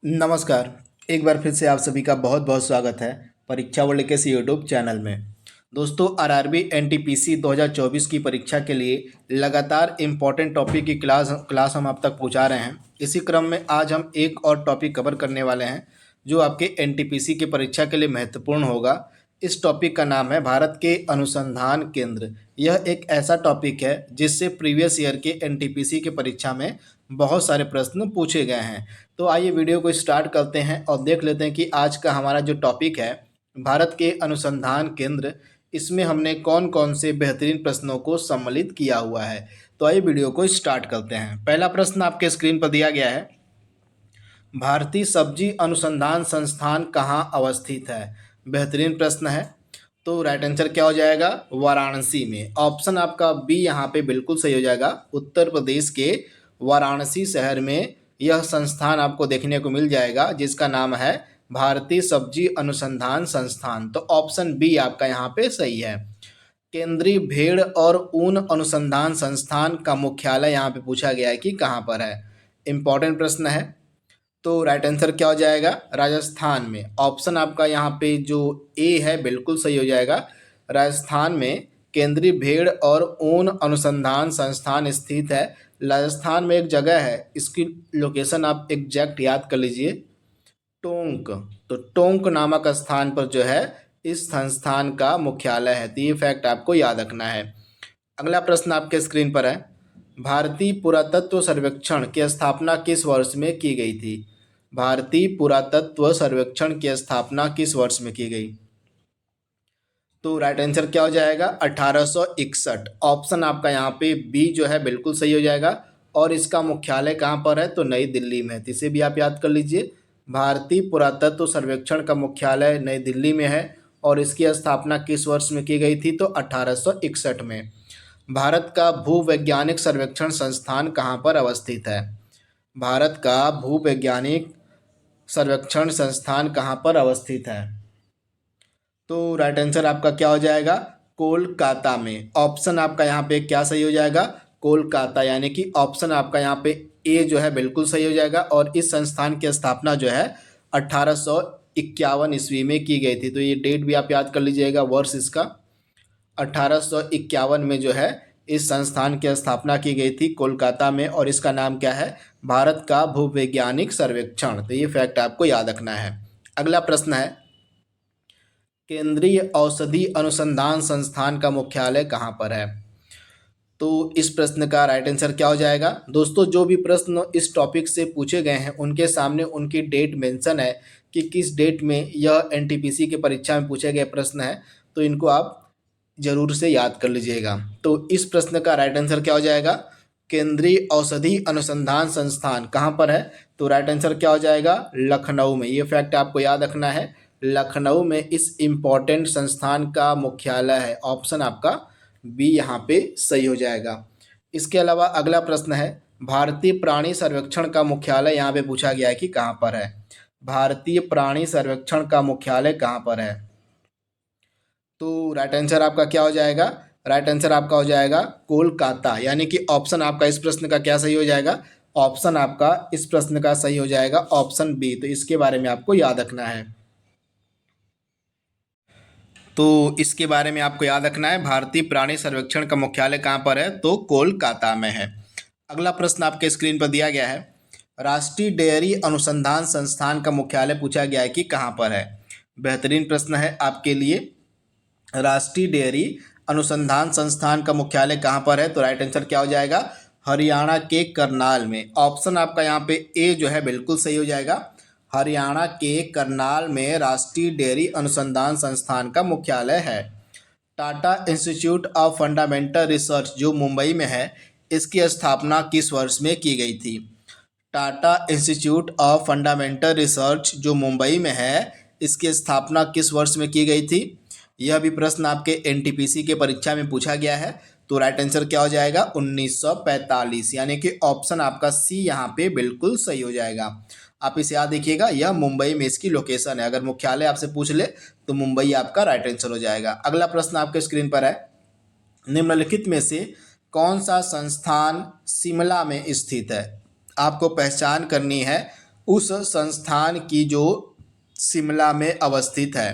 नमस्कार। एक बार फिर से आप सभी का बहुत बहुत स्वागत है परीक्षा वर्ल्ड के इस यूट्यूब चैनल में। दोस्तों, आरआरबी एनटीपीसी 2024 की परीक्षा के लिए लगातार इम्पॉर्टेंट टॉपिक की क्लास हम आप तक पहुंचा रहे हैं। इसी क्रम में आज हम एक और टॉपिक कवर करने वाले हैं जो आपके एनटीपीसी की परीक्षा के लिए महत्वपूर्ण होगा। इस टॉपिक का नाम है भारत के अनुसंधान केंद्र। यह एक ऐसा टॉपिक है जिससे प्रीवियस ईयर के एनटीपीसी की परीक्षा में बहुत सारे प्रश्न पूछे गए हैं। तो आइए वीडियो को स्टार्ट करते हैं और देख लेते हैं कि आज का हमारा जो टॉपिक है भारत के अनुसंधान केंद्र, इसमें हमने कौन कौन से बेहतरीन प्रश्नों को सम्मिलित किया हुआ है। तो आइए वीडियो को स्टार्ट करते हैं। पहला प्रश्न आपके स्क्रीन पर दिया गया है, भारतीय सब्जी अनुसंधान संस्थान कहाँ अवस्थित है। बेहतरीन प्रश्न है। तो राइट आंसर क्या हो जाएगा, वाराणसी में। ऑप्शन आपका बी यहाँ पे बिल्कुल सही हो जाएगा। उत्तर प्रदेश के वाराणसी शहर में यह संस्थान आपको देखने को मिल जाएगा जिसका नाम है भारतीय सब्जी अनुसंधान संस्थान। तो ऑप्शन बी आपका यहाँ पे सही है। केंद्रीय भेड़ और ऊन अनुसंधान संस्थान का मुख्यालय यहाँ पे पूछा गया है कि कहाँ पर है। इंपॉर्टेंट प्रश्न है। तो राइट आंसर क्या हो जाएगा, राजस्थान में। ऑप्शन आपका यहाँ पे जो ए है बिल्कुल सही हो जाएगा। राजस्थान में केंद्रीय भेड़ और ऊन अनुसंधान संस्थान स्थित है। राजस्थान में एक जगह है, इसकी लोकेशन आप एग्जैक्ट याद कर लीजिए, टोंक। तो टोंक नामक स्थान पर जो है इस संस्थान का मुख्यालय है। तो ये फैक्ट आपको याद रखना है। अगला प्रश्न आपके स्क्रीन पर है, भारतीय पुरातत्व सर्वेक्षण की स्थापना किस वर्ष में की गई थी। भारतीय पुरातत्व सर्वेक्षण की स्थापना किस वर्ष में की गई। तो राइट आंसर क्या हो जाएगा, 1861। ऑप्शन आपका यहाँ पे बी जो है बिल्कुल सही हो जाएगा। और इसका मुख्यालय कहाँ पर है, तो नई दिल्ली में है। तो इसे भी आप याद कर लीजिए। भारतीय पुरातत्व सर्वेक्षण का मुख्यालय नई दिल्ली में है और इसकी स्थापना किस वर्ष में की गई थी, तो 1861 में। भारत का भूवैज्ञानिक सर्वेक्षण संस्थान कहाँ पर अवस्थित है। भारत का भूवैज्ञानिक सर्वेक्षण संस्थान कहाँ पर अवस्थित है। तो राइट आंसर आपका क्या हो जाएगा, कोलकाता में। ऑप्शन आपका यहाँ पे क्या सही हो जाएगा, कोलकाता, यानी कि ऑप्शन आपका यहाँ पे ए जो है बिल्कुल सही हो जाएगा। और इस संस्थान की स्थापना जो है 1851 ईस्वी में की गई थी। तो ये डेट भी आप याद कर लीजिएगा, वर्ष इसका 1851 में जो है इस संस्थान की स्थापना की गई थी कोलकाता में। और इसका नाम क्या है, भारत का भूवैज्ञानिक सर्वेक्षण। तो ये फैक्ट आपको याद रखना है। अगला प्रश्न है, केंद्रीय औषधि अनुसंधान संस्थान का मुख्यालय कहाँ पर है। तो इस प्रश्न का राइट आंसर क्या हो जाएगा। दोस्तों, जो भी प्रश्न इस टॉपिक से पूछे गए हैं उनके सामने उनकी डेट मेंशन है कि किस डेट में यह एनटीपीसी की परीक्षा में पूछे गए प्रश्न है। तो इनको आप जरूर से याद कर लीजिएगा। तो इस प्रश्न का राइट आंसर क्या हो जाएगा, केंद्रीय औषधि अनुसंधान संस्थान कहाँ पर है। तो राइट आंसर क्या हो जाएगा, लखनऊ में। ये फैक्ट आपको याद रखना है। लखनऊ में इस इम्पॉर्टेंट संस्थान का मुख्यालय है। ऑप्शन आपका बी यहाँ पे सही हो जाएगा। इसके अलावा अगला प्रश्न है, भारतीय प्राणी सर्वेक्षण का मुख्यालय यहाँ पे पूछा गया है कि कहाँ पर है। भारतीय प्राणी सर्वेक्षण का मुख्यालय कहाँ पर है। तो राइट आंसर आपका क्या हो जाएगा, राइट आंसर आपका हो जाएगा कोलकाता, यानी कि ऑप्शन आपका इस प्रश्न का क्या सही हो जाएगा, ऑप्शन आपका इस प्रश्न का सही हो जाएगा ऑप्शन बी। तो इसके बारे में आपको याद रखना है। तो इसके बारे में आपको याद रखना है, भारतीय प्राणी सर्वेक्षण का मुख्यालय कहाँ पर है, तो कोलकाता में है। अगला प्रश्न आपके स्क्रीन पर दिया गया है, राष्ट्रीय डेयरी अनुसंधान संस्थान का मुख्यालय पूछा गया है कि कहाँ पर है। बेहतरीन प्रश्न है आपके लिए। राष्ट्रीय डेयरी अनुसंधान संस्थान का मुख्यालय कहाँ पर है। तो राइट आंसर क्या हो जाएगा, हरियाणा के करनाल में। ऑप्शन आपका यहाँ पे ए जो है बिल्कुल सही हो जाएगा। हरियाणा के करनाल में राष्ट्रीय डेयरी अनुसंधान संस्थान का मुख्यालय है। Tata institute of fundamental research जो मुंबई में है, इसकी स्थापना किस वर्ष में की गई थी। Tata institute of fundamental research जो मुंबई में है, इसकी स्थापना किस वर्ष में की गई थी। यह भी प्रश्न आपके एनटीपीसी के परीक्षा में पूछा गया है। तो राइट आंसर क्या हो जाएगा, 1945, यानी कि ऑप्शन आपका सी यहाँ पे बिल्कुल सही हो जाएगा। आप इसे याद देखिएगा, यह मुंबई में इसकी लोकेशन है। अगर मुख्यालय आपसे पूछ ले तो मुंबई आपका राइट आंसर हो जाएगा। अगला प्रश्न आपके स्क्रीन पर है, निम्नलिखित में से कौन सा संस्थान शिमला में स्थित है। आपको पहचान करनी है उस संस्थान की जो शिमला में अवस्थित है।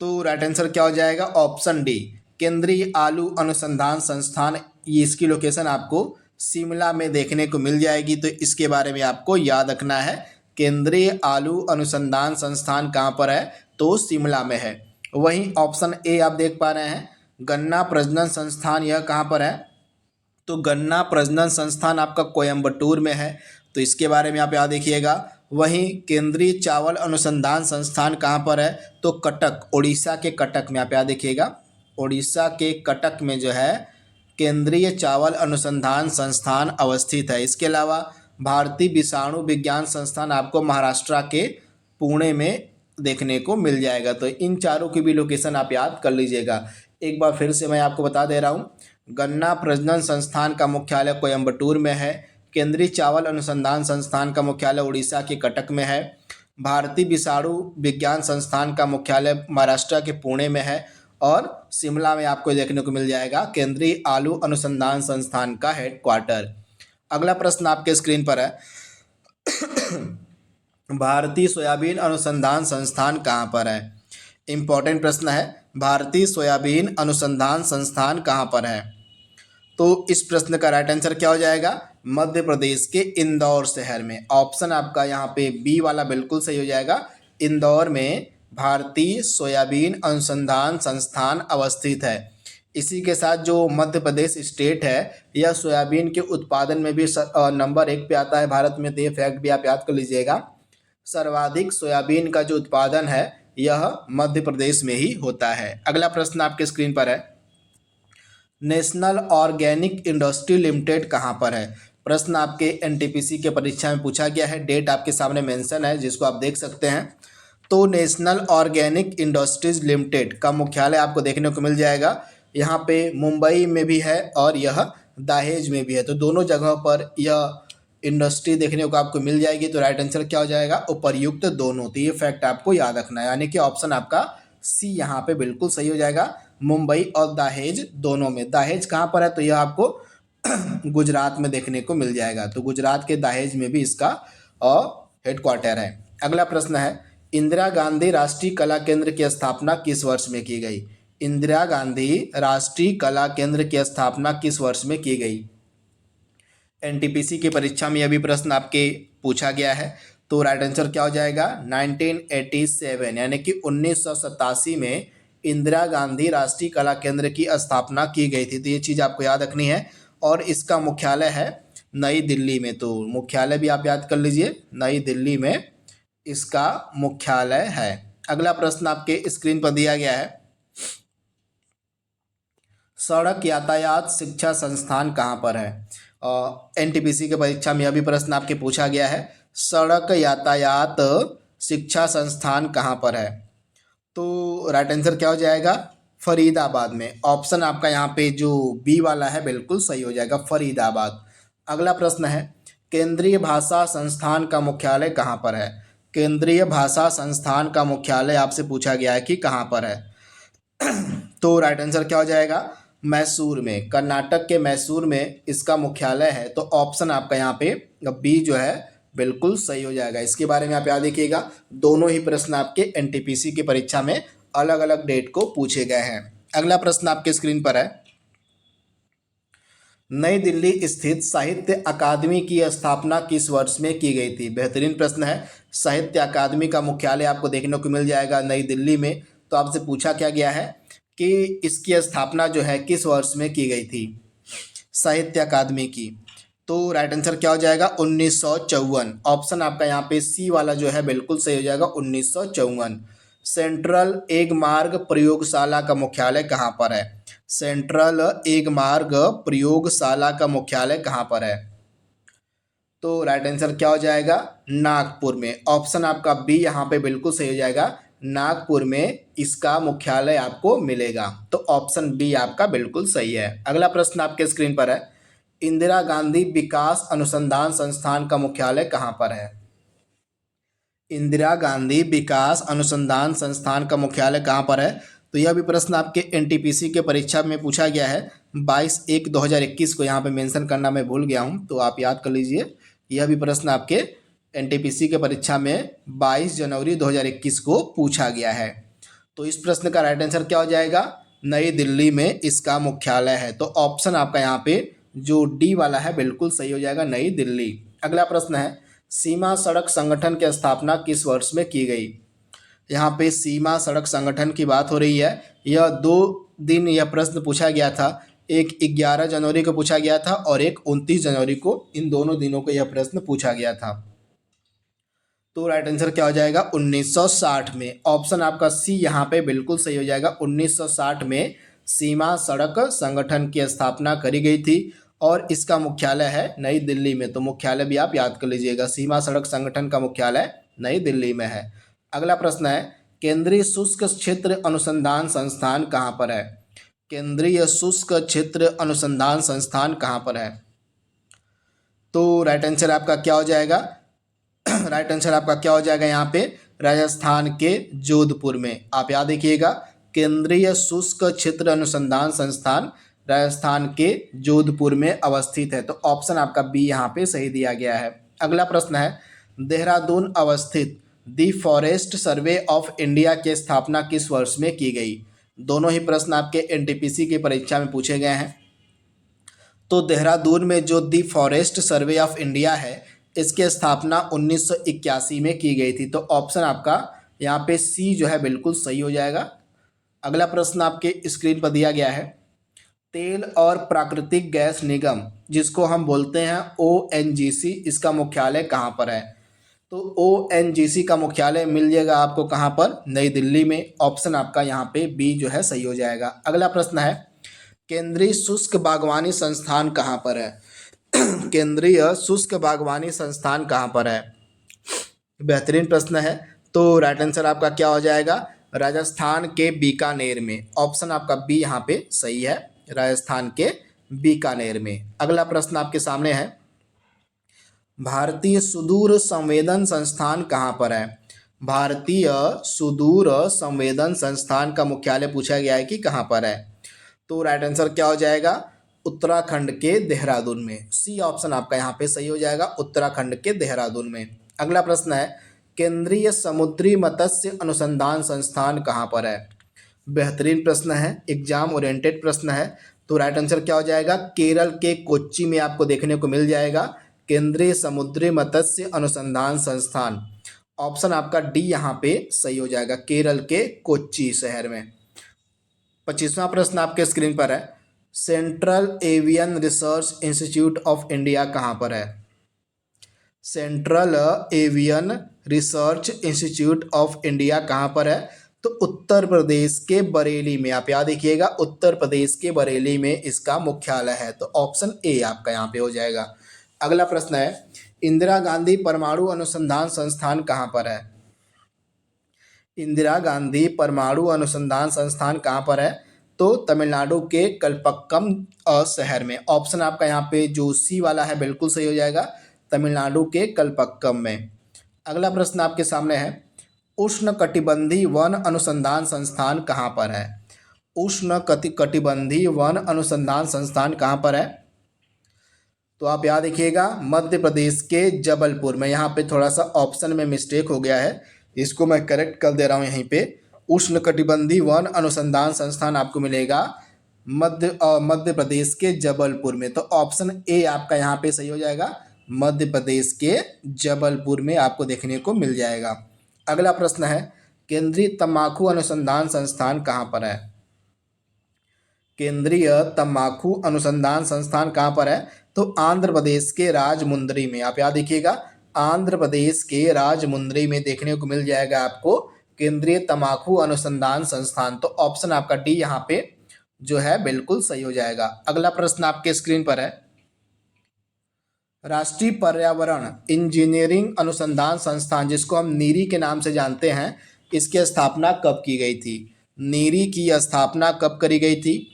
तो राइट आंसर क्या हो जाएगा? ऑप्शन डी, केंद्रीय आलू अनुसंधान संस्थान। ये इसकी लोकेशन आपको शिमला में देखने को मिल जाएगी, तो इसके बारे में आपको याद रखना है। केंद्रीय आलू अनुसंधान संस्थान कहाँ पर है? तो शिमला में है। वहीं ऑप्शन ए आप देख पा रहे हैं, गन्ना प्रजनन संस्थान, यह कहाँ पर है? तो गन्ना प्रजनन संस्थान आपका कोयम्बटूर में है, तो इसके बारे में आप याद देखिएगा। वहीं केंद्रीय चावल अनुसंधान संस्थान कहाँ पर है? तो कटक, उड़ीसा के कटक में आप याद देखिएगा। उड़ीसा के कटक में जो है केंद्रीय चावल अनुसंधान संस्थान अवस्थित है। इसके अलावा भारतीय विषाणु विज्ञान संस्थान आपको महाराष्ट्र के पुणे में देखने को मिल जाएगा। तो इन चारों की भी लोकेशन आप याद कर लीजिएगा। एक बार फिर से मैं आपको बता दे रहा हूँ, गन्ना प्रजनन संस्थान का मुख्यालय कोयम्बटूर में है, केंद्रीय चावल अनुसंधान संस्थान का मुख्यालय उड़ीसा के कटक में है, भारतीय विषाणु विज्ञान संस्थान का मुख्यालय महाराष्ट्र के पुणे में है, और शिमला में आपको देखने को मिल जाएगा केंद्रीय आलू अनुसंधान संस्थान का हेडक्वार्टर। अगला प्रश्न आपके स्क्रीन पर है, भारतीय सोयाबीन अनुसंधान संस्थान कहाँ पर है? इंपॉर्टेंट प्रश्न है, भारतीय सोयाबीन अनुसंधान संस्थान कहाँ पर है? तो इस प्रश्न का राइट आंसर क्या हो जाएगा? मध्य प्रदेश के इंदौर शहर में। ऑप्शन आपका यहाँ पे बी वाला बिल्कुल सही हो जाएगा। इंदौर में भारतीय सोयाबीन अनुसंधान संस्थान अवस्थित है। इसी के साथ जो मध्य प्रदेश स्टेट है, यह सोयाबीन के उत्पादन में भी नंबर 1 पे आता है भारत में। तो ये फैक्ट भी आप याद कर लीजिएगा। सर्वाधिक सोयाबीन का जो उत्पादन है यह मध्य प्रदेश में ही होता है। अगला प्रश्न आपके स्क्रीन पर है, नेशनल ऑर्गेनिक इंडस्ट्री लिमिटेड कहाँ पर है? प्रश्न आपके एनटीपीसी के परीक्षा में पूछा गया है। डेट आपके सामने मेंशन है, जिसको आप देख सकते हैं। तो नेशनल ऑर्गेनिक इंडस्ट्रीज लिमिटेड का मुख्यालय आपको देखने को मिल जाएगा। यहाँ पे मुंबई में भी है और यह दहेज में भी है, तो दोनों जगहों पर यह इंडस्ट्री देखने को आपको मिल जाएगी। तो राइट आंसर क्या हो जाएगा? उपर्युक्त दोनों। तो ये फैक्ट आपको याद रखना है, यानी कि ऑप्शन आपका सी यहाँ पे बिल्कुल सही हो जाएगा। मुंबई और दहेज दोनों में। दहेज कहाँ पर है? तो यह आपको गुजरात में देखने को मिल जाएगा। तो गुजरात के दहेज में भी इसका हेडक्वार्टर है। अगला प्रश्न है, इंदिरा गांधी राष्ट्रीय कला केंद्र की स्थापना किस वर्ष में की गई? इंदिरा गांधी राष्ट्रीय कला केंद्र की स्थापना किस वर्ष में की गई? एनटीपीसी की परीक्षा में यह भी प्रश्न आपके पूछा गया है। तो राइट आंसर क्या हो जाएगा? 1987, यानी कि 1987 में इंदिरा गांधी राष्ट्रीय कला केंद्र की स्थापना की गई थी। तो ये चीज़ आपको याद रखनी है। और इसका मुख्यालय है नई दिल्ली में। तो मुख्यालय भी आप याद कर लीजिए, नई दिल्ली में इसका मुख्यालय है। अगला प्रश्न आपके स्क्रीन पर दिया गया है, सड़क यातायात शिक्षा संस्थान कहाँ पर है? एनटीपीसी के परीक्षा में यह भी प्रश्न आपके पूछा गया है, सड़क यातायात शिक्षा संस्थान कहाँ पर है? तो राइट आंसर क्या हो जाएगा? फरीदाबाद में। ऑप्शन आपका यहाँ पे जो बी वाला है बिल्कुल सही हो जाएगा, फरीदाबाद। अगला प्रश्न है, केंद्रीय भाषा संस्थान का मुख्यालय कहाँ पर है? केंद्रीय भाषा संस्थान का मुख्यालय आपसे पूछा गया है कि कहाँ पर है। तो राइट आंसर क्या हो जाएगा? मैसूर में, कर्नाटक के मैसूर में इसका मुख्यालय है। तो ऑप्शन आपका यहाँ पे बी जो है बिल्कुल सही हो जाएगा। इसके बारे में आप याद रखिएगा। दोनों ही प्रश्न आपके एनटीपीसी की परीक्षा में अलग अलग डेट को पूछे गए हैं। अगला प्रश्न आपके स्क्रीन पर है, नई दिल्ली स्थित साहित्य अकादमी की स्थापना किस वर्ष में की गई थी? बेहतरीन प्रश्न है। साहित्य अकादमी का मुख्यालय आपको देखने को मिल जाएगा नई दिल्ली में। तो आपसे पूछा क्या गया है कि इसकी स्थापना जो है किस वर्ष में की गई थी साहित्य अकादमी की? तो राइट आंसर क्या हो जाएगा? 1954। ऑप्शन आपका यहाँ पे सी वाला जो है बिल्कुल सही हो जाएगा, 1954। सेंट्रल एग मार्ग प्रयोगशाला का मुख्यालय कहाँ पर है? सेंट्रल एग मार्ग प्रयोगशाला का मुख्यालय कहाँ पर है? तो राइट आंसर क्या हो जाएगा? नागपुर में। ऑप्शन आपका बी यहाँ पे बिल्कुल सही हो जाएगा, नागपुर में इसका मुख्यालय आपको मिलेगा। तो ऑप्शन बी आपका बिल्कुल सही है। अगला प्रश्न आपके स्क्रीन पर है, इंदिरा गांधी विकास अनुसंधान संस्थान का मुख्यालय कहाँ पर है? इंदिरा गांधी विकास अनुसंधान संस्थान का मुख्यालय कहाँ पर है? तो यह भी प्रश्न आपके एनटीपीसी के परीक्षा में पूछा गया है। 22/1/2021 को यहाँ पे मेंशन करना मैं भूल गया हूँ, तो आप याद कर लीजिए। यह भी प्रश्न आपके एनटीपीसी के परीक्षा में 22 जनवरी 2021 को पूछा गया है। तो इस प्रश्न का राइट आंसर क्या हो जाएगा? नई दिल्ली में इसका मुख्यालय है। तो ऑप्शन आपका यहाँ पे जो डी वाला है बिल्कुल सही हो जाएगा, नई दिल्ली। अगला प्रश्न है, सीमा सड़क संगठन की स्थापना किस वर्ष में की गई? यहाँ पे सीमा सड़क संगठन की बात हो रही है। यह 2 दिन यह प्रश्न पूछा गया था, एक 11 जनवरी को पूछा गया था और एक 29 जनवरी को। इन दोनों दिनों को यह प्रश्न पूछा गया था। तो राइट आंसर क्या हो जाएगा? 1960 में। ऑप्शन आपका सी यहाँ पे बिल्कुल सही हो जाएगा। 1960 में सीमा सड़क संगठन की स्थापना करी गई थी और इसका मुख्यालय है नई दिल्ली में। तो मुख्यालय भी आप याद कर लीजिएगा, सीमा सड़क संगठन का मुख्यालय नई दिल्ली में है। अगला प्रश्न है, केंद्रीय शुष्क क्षेत्र अनुसंधान संस्थान कहाँ पर है? केंद्रीय शुष्क क्षेत्र अनुसंधान संस्थान कहाँ पर है? तो राइट आंसर आपका क्या हो जाएगा? राइट आंसर आपका क्या हो जाएगा यहाँ पे? राजस्थान के जोधपुर में। आप याद रखिएगा, केंद्रीय शुष्क क्षेत्र अनुसंधान संस्थान राजस्थान के जोधपुर में अवस्थित है। तो ऑप्शन आपका बी यहाँ पे सही दिया गया है। अगला प्रश्न है, देहरादून अवस्थित दी फॉरेस्ट सर्वे ऑफ इंडिया की स्थापना किस वर्ष में की गई? दोनों ही प्रश्न आपके एनटीपीसी की परीक्षा में पूछे गए हैं। तो देहरादून में जो दी फॉरेस्ट सर्वे ऑफ इंडिया है, इसकी स्थापना 1981 में की गई थी। तो ऑप्शन आपका यहाँ पे सी जो है बिल्कुल सही हो जाएगा। अगला प्रश्न आपके स्क्रीन पर दिया गया है, तेल और प्राकृतिक गैस निगम जिसको हम बोलते हैं ओएनजीसी, इसका मुख्यालय कहाँ पर है? तो ओएनजीसी का मुख्यालय मिल जाएगा आपको कहाँ पर? नई दिल्ली में। ऑप्शन आपका यहाँ पे बी जो है सही हो जाएगा। अगला प्रश्न है, केंद्रीय शुष्क बागवानी संस्थान कहाँ पर है? केंद्रीय शुष्क बागवानी संस्थान कहाँ पर है? बेहतरीन प्रश्न है। तो राइट आंसर आपका क्या हो जाएगा? राजस्थान के बीकानेर में। ऑप्शन आपका बी यहाँ पे सही है, राजस्थान के बीकानेर में। अगला प्रश्न आपके सामने है, भारतीय सुदूर संवेदन संस्थान कहाँ पर है? भारतीय सुदूर संवेदन संस्थान का मुख्यालय पूछा गया है कि कहाँ पर है? तो राइट आंसर क्या हो जाएगा? उत्तराखंड के देहरादून में। सी ऑप्शन आपका यहाँ पे सही हो जाएगा, उत्तराखंड के देहरादून में। अगला प्रश्न है, केंद्रीय समुद्री मत्स्य अनुसंधान संस्थान कहाँ पर है? बेहतरीन प्रश्न है, एग्जाम ओरिएंटेड प्रश्न है। तो राइट आंसर क्या हो जाएगा? केरल के कोच्चि में आपको देखने को मिल जाएगा केंद्रीय समुद्री मत्स्य अनुसंधान संस्थान। ऑप्शन आपका डी यहाँ पे सही हो जाएगा, केरल के कोच्चि शहर में। 25वां प्रश्न आपके स्क्रीन पर है, central avian research institute of India कहाँ पर है? Central avian research institute of India कहाँ पर है? तो उत्तर प्रदेश के बरेली में। आप याद रखिएगा, उत्तर प्रदेश के बरेली में इसका मुख्यालय है। तो ऑप्शन ए आपका यहाँ पे हो जाएगा। अगला प्रश्न है, इंदिरा गांधी परमाणु अनुसंधान संस्थान कहाँ पर है? इंदिरा गांधी परमाणु अनुसंधान संस्थान कहाँ पर है? तो तमिलनाडु के कलपक्कम शहर में। ऑप्शन आपका यहाँ पे जो सी वाला है बिल्कुल सही हो जाएगा, तमिलनाडु के कलपक्कम में। अगला प्रश्न आपके सामने है, उष्णकटिबंधीय वन अनुसंधान संस्थान कहाँ पर है? उष्णकटिबंधीय वन अनुसंधान संस्थान कहाँ पर है? तो आप याद रखिएगा, मध्य प्रदेश के जबलपुर में। यहाँ पे थोड़ा सा ऑप्शन में मिस्टेक हो गया है, इसको मैं करेक्ट कर दे रहा हूँ। यहीं पे उष्णकटिबंधीय वन अनुसंधान संस्थान आपको मिलेगा मध्य प्रदेश के जबलपुर में। तो ऑप्शन ए आपका यहाँ पे सही हो जाएगा, मध्य प्रदेश के जबलपुर में आपको देखने को मिल जाएगा। अगला प्रश्न है, केंद्रीय तंबाकू अनुसंधान संस्थान कहाँ पर है? केंद्रीय तंबाकू अनुसंधान संस्थान कहाँ पर है? तो आंध्र प्रदेश के राजमुंद्री में। आप याद रखिएगा, आंध्र प्रदेश के राजमुंद्री में देखने को मिल जाएगा आपको केंद्रीय तंबाकू अनुसंधान संस्थान। तो ऑप्शन आपका डी यहाँ पे जो है बिल्कुल सही हो जाएगा। अगला प्रश्न आपके स्क्रीन पर है, राष्ट्रीय पर्यावरण इंजीनियरिंग अनुसंधान संस्थान जिसको हम नीरी के नाम से जानते हैं, इसकी स्थापना कब की गई थी? नीरी की स्थापना कब करी गई थी?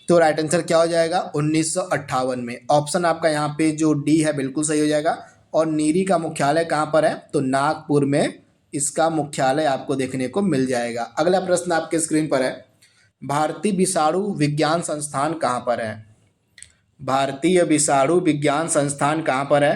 तो राइट आंसर क्या हो जाएगा? 1958 में। ऑप्शन आपका यहाँ पे जो डी है बिल्कुल सही हो जाएगा। और नीरी का मुख्यालय कहाँ पर है? तो नागपुर में इसका मुख्यालय आपको देखने को मिल जाएगा। अगला प्रश्न आपके स्क्रीन पर है, भारतीय विषाणु विज्ञान संस्थान कहाँ पर है? भारतीय विषाणु विज्ञान संस्थान कहाँ पर है?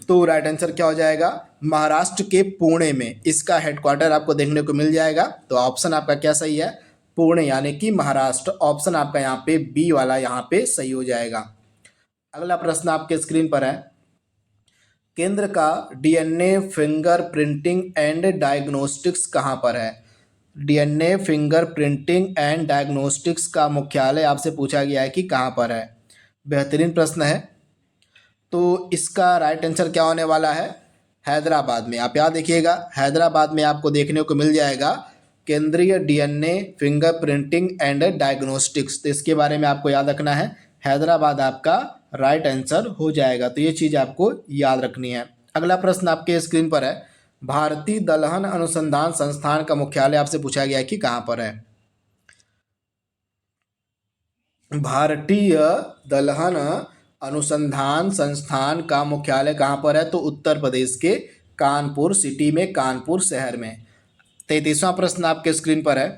तो राइट आंसर क्या हो जाएगा, महाराष्ट्र के पुणे में इसका हेडक्वार्टर आपको देखने को मिल जाएगा। तो ऑप्शन आपका क्या सही है, पुणे यानी कि महाराष्ट्र। ऑप्शन आपका यहाँ पे बी वाला यहाँ पे सही हो जाएगा। अगला प्रश्न आपके स्क्रीन पर है, केंद्र का DNA finger printing and diagnostics कहाँ पर है। DNA finger printing and diagnostics का मुख्यालय आपसे पूछा गया है कि कहाँ पर है। बेहतरीन प्रश्न है। तो इसका राइट आंसर क्या होने वाला है, हैदराबाद में। आप याद देखिएगा, हैदराबाद में आपको देखने को मिल जाएगा केंद्रीय DNA finger printing and diagnostics. तो इसके बारे में आपको याद रखना है, हैदराबाद आपका राइट आंसर हो जाएगा। तो ये चीज़ आपको याद रखनी है। अगला प्रश्न आपके स्क्रीन पर है, भारतीय दलहन अनुसंधान संस्थान का मुख्यालय आपसे पूछा गया है कि कहाँ पर है। भारतीय दलहन अनुसंधान संस्थान का मुख्यालय कहाँ पर है, तो उत्तर प्रदेश के कानपुर सिटी में, कानपुर शहर में। 33वां प्रश्न आपके स्क्रीन पर है,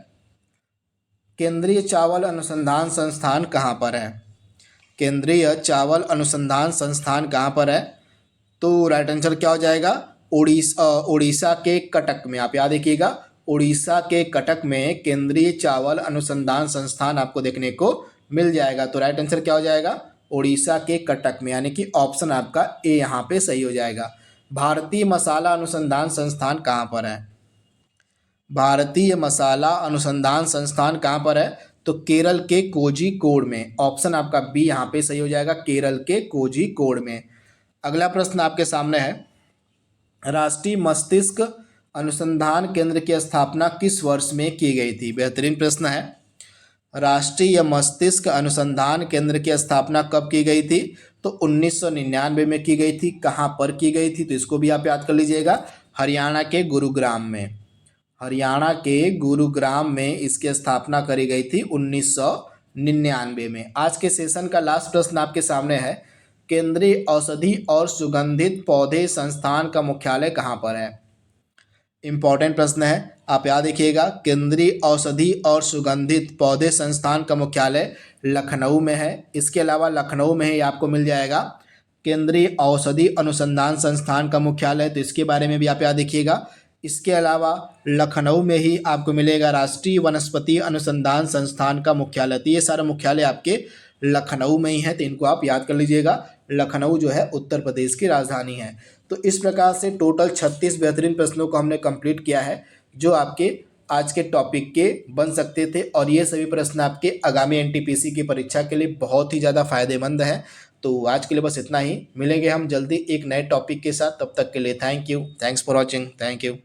केंद्रीय चावल अनुसंधान संस्थान कहाँ पर है। केंद्रीय चावल अनुसंधान संस्थान कहाँ पर है, तो राइट आंसर क्या हो जाएगा, उड़ीसा के कटक में। आप याद रखिएगा, उड़ीसा के कटक में केंद्रीय चावल अनुसंधान संस्थान आपको देखने को मिल जाएगा। तो राइट आंसर क्या हो जाएगा, उड़ीसा के कटक में, यानी कि ऑप्शन आपका ए यहाँ पे सही हो जाएगा। भारतीय मसाला अनुसंधान संस्थान कहाँ पर है। भारतीय मसाला अनुसंधान संस्थान कहाँ पर है, तो केरल के कोझिकोड में। ऑप्शन आपका बी यहाँ पे सही हो जाएगा, केरल के कोझिकोड में। अगला प्रश्न आपके सामने है, राष्ट्रीय मस्तिष्क अनुसंधान केंद्र की स्थापना किस वर्ष में की गई थी। बेहतरीन प्रश्न है। राष्ट्रीय मस्तिष्क अनुसंधान केंद्र की स्थापना कब की गई थी, तो 1999 में की गई थी। कहाँ पर की गई थी, तो इसको भी आप याद कर लीजिएगा, हरियाणा के गुरुग्राम में। हरियाणा के गुरुग्राम में इसकी स्थापना करी गई थी 1999 में। आज के सेशन का लास्ट प्रश्न आपके सामने है, केंद्रीय औषधि और सुगंधित पौधे संस्थान का मुख्यालय कहाँ पर है। इंपॉर्टेंट प्रश्न है, आप याद रखिएगा, केंद्रीय औषधि और सुगंधित पौधे संस्थान का मुख्यालय लखनऊ में है। इसके अलावा लखनऊ में ही आपको मिल जाएगा केंद्रीय औषधि अनुसंधान संस्थान का मुख्यालय, तो इसके बारे में भी आप याद रखिएगा। इसके अलावा लखनऊ में ही आपको मिलेगा राष्ट्रीय वनस्पति अनुसंधान संस्थान का मुख्यालय। तो ये सारे मुख्यालय आपके लखनऊ में ही है, तो इनको आप याद कर लीजिएगा। लखनऊ जो है उत्तर प्रदेश की राजधानी है। तो इस प्रकार से टोटल 36 बेहतरीन प्रश्नों को हमने कंप्लीट किया है, जो आपके आज के टॉपिक के बन सकते थे, और ये सभी प्रश्न आपके आगामी एनटीपीसी की परीक्षा के लिए बहुत ही ज़्यादा फायदेमंद है। तो आज के लिए बस इतना ही, मिलेंगे हम जल्दी एक नए टॉपिक के साथ। तब तक के लिए thank you, thanks for watching, thank you.